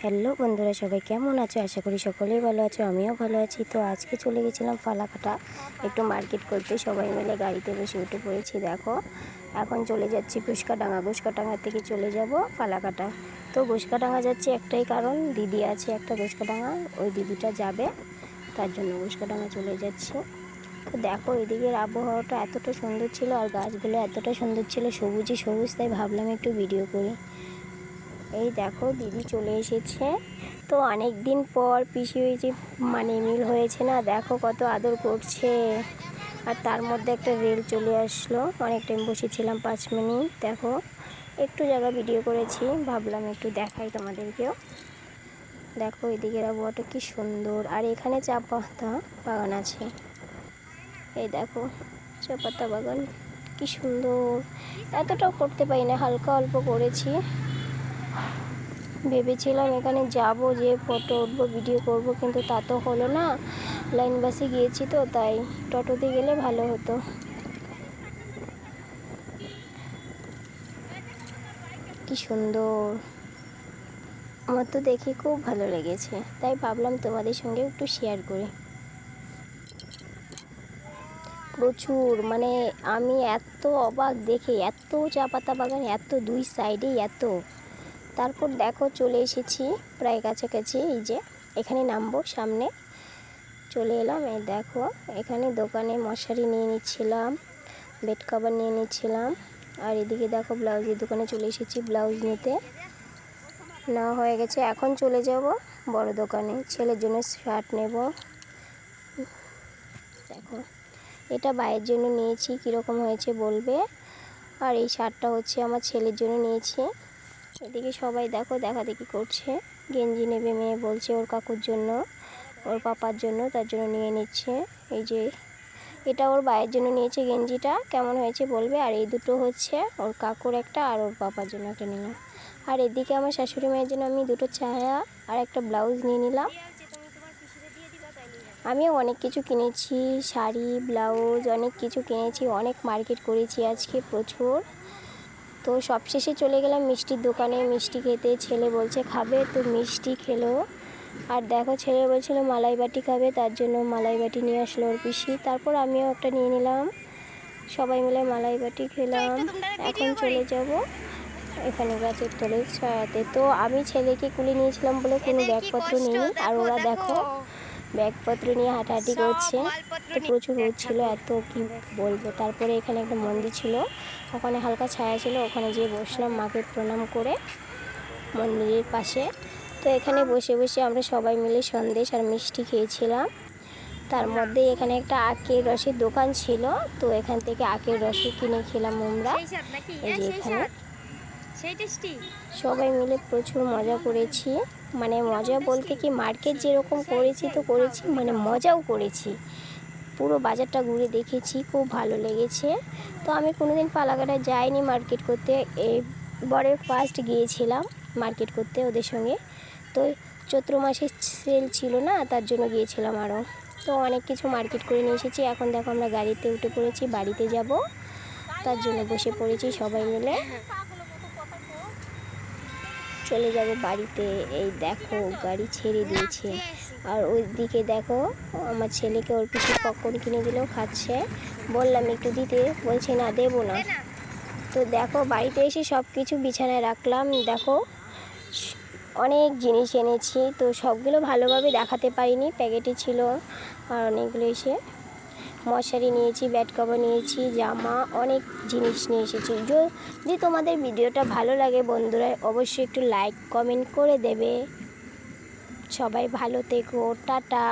Hello বন্ধুরা, সবাই কেমন আছো? আশা করি সকলেই ভালো আছো, আমিও ভালো আছি। তো আজকে চলে গেছিলাম ফালাকাটা একটু মার্কেট করতে। সবাই মিলে গাড়িতে বসে উঠে পড়েছি। দেখো এখন চলে যাচ্ছি ঘুসকাডাঙ্গা। ঘুসকাডাঙ্গা থেকে চলে যাব ফালাকাটা। তো ঘুসকাডাঙ্গা যাচ্ছি একটাই কারণ, দিদি আছে একটা ঘুসকাডাঙ্গা, ওই দিদিটা যাবে, তার জন্য ঘুসকাডাঙ্গা চলে যাচ্ছি। তো দেখো এদিকের আবহাওয়াটা এতটা সুন্দর ছিল আর গাছগুলো এতটা সুন্দর ছিল, সবুজই সবুজ, তাই ভাবলাম একটু ভিডিও করি। এই দেখো দিদি চলে এসেছে। তো অনেক দিন পর পিসি হয়েছে, মিল হয়েছে না, দেখো কত আদর করছে। আর তার মধ্যে একটা রেল চলে আসলো, অনেক টাইম বসেছিলাম 5 মিনিট। দেখো একটু জায়গা ভিডিও করেছি, ভাবলাম একটু দেখাই তোমাদেরকেও। দেখো এদিকের আবহাওয়াটা কি সুন্দর, আর এখানে চা পাতা বাগান আছে। এই দেখো চা পাতা বাগান কি সুন্দর। এতটাও করতে পারি না, হালকা অল্প করেছি। ভেবেছিলাম এখানে যাব, যে ফটো উঠবো, ভিডিও করব, কিন্তু তা তো হলো না। লাইন বাসে গিয়েছি তো, তাই টোটোতে গেলে ভালো হতো। কি সুন্দর, আমার তো দেখে খুব ভালো লেগেছে, তাই ভাবলাম তোমাদের সঙ্গে একটু শেয়ার করি। প্রচুর, আমি এত অবাক দেখে, এত চা পাতা বাগান, এত দুই সাইডেই এত। তারপর দেখো চলে এসেছি প্রায় কাছাকাছি। এই যে এখানে নামবো, সামনে চলে এলাম। এই দেখো এখানে দোকানে মশারি নিয়ে নিচ্ছিলাম, বেড কভার নিয়ে নিচ্ছিলাম। আর এদিকে দেখো ব্লাউজের দোকানে চলে এসেছি ব্লাউজ নিতে, নেওয়া হয়ে গেছে। এখন চলে যাব বড় দোকানে, ছেলের জন্য শার্ট নেব। দেখো এটা ভাইয়ের জন্য নিয়েছি, কীরকম হয়েছে বলবে। আর এই শার্টটা হচ্ছে আমার ছেলের জন্য নিয়েছি। এদিকে সবাই দেখো দেখাদেখি করছে, গেঞ্জি নেবে মেয়ে, বলছে ওর কাকুর জন্য, ওর পাপার জন্য, তার জন্য নিয়ে নিচ্ছে। এই যে এটা ওর ভাইয়ের জন্য নিয়েছে, গেঞ্জিটা কেমন হয়েছে বলবে। আর এই দুটো হচ্ছে ওর কাকুর একটা, আর ওর পাপার জন্য একটা নিলাম। আর এদিকে আমার শাশুড়ি মায়ের জন্য আমি দুটো ছায়া আর একটা ব্লাউজ নিয়ে নিলাম। আমিও অনেক কিছু কিনেছি, শাড়ি, ব্লাউজ, অনেক কিছু কিনেছি, অনেক মার্কেট করেছি আজকে প্রচুর। তো সবশেষে চলে গেলাম মিষ্টির দোকানে মিষ্টি খেতে। ছেলে বলছে খাবে, তো মিষ্টি খেলো। আর দেখো ছেলে বলছিল মালাই বাটি খাবে, তার জন্য মালাই বাটি নিয়ে আসলো ওর পিসি। তারপর আমিও একটা নিয়ে নিলাম, সবাই মিলে মালাই বাটি খেলাম। এখন চলে যাব এখানে গাছের তলে ছায়াতে। তো আমি ছেলেকে কুলে নিয়েছিলাম বলে কোনো ব্যাগপত্র নিইনি, আর ওরা দেখো ব্যাগপত্র নিয়ে হাঁটাহাঁটি করছে। তো প্রচুর রোদ ছিল, এত কি বলবো। তারপরে এখানে একটা মন্দির ছিল, ওখানে হালকা ছায়া ছিল, ওখানে যেয়ে বসলাম মাকে প্রণাম করে মন্দিরের পাশে। তো এখানে বসে বসে আমরা সবাই মিলে সন্দেশ আর মিষ্টি খেয়েছিলাম। তার মধ্যে এখানে একটা আখের রসের দোকান ছিল, তো এখান থেকে আখের রসও কিনে খেলাম আমরা। এই যে এখানে সবাই মিলে প্রচুর মজা করেছি। মজা বলতে কি, মার্কেট যেরকম করেছি তো করেছি, মজাও করেছি। পুরো বাজারটা ঘুরে দেখেছি, খুব ভালো লেগেছে। তো আমি কোনোদিন ফালাকাটায় যাইনি মার্কেট করতে, এবারে ফার্স্ট গিয়েছিলাম মার্কেট করতে ওদের সঙ্গে। তো চৈত্র মাসে সেল ছিল না, তার জন্য গিয়েছিলাম আরও। তো অনেক কিছু মার্কেট করে নিয়ে এসেছি। এখন দেখো আমরা গাড়িতে উঠে পড়েছি, বাড়িতে যাব, তার জন্য বসে পড়েছি সবাই মিলে, চলে যাব বাড়িতে। এই দেখো গাড়ি ছেড়ে দিয়েছে। আর ওই দিকে দেখো আমার ছেলেকে ওর পিছু পপকর্ন কিনে দিলেও খাচ্ছে, বললাম একটু দিতে, বলছে না দেবো না। তো দেখো বাড়িতে এসে সব কিছু বিছানায় রাখলাম। দেখো অনেক জিনিস এনেছি, তো সবগুলো ভালোভাবে দেখাতে পারিনি, প্যাকেটে ছিল। আর অনেকগুলো এসে মশারি নিয়েছি, বেড কভার নিয়েছি, জামা, অনেক জিনিস নিয়ে এসেছি। যদি তোমাদের ভিডিওটা ভালো লাগে বন্ধুরা, অবশ্যই একটু লাইক কমেন্ট করে দেবে। সবাই ভালো থেকো, টাটা।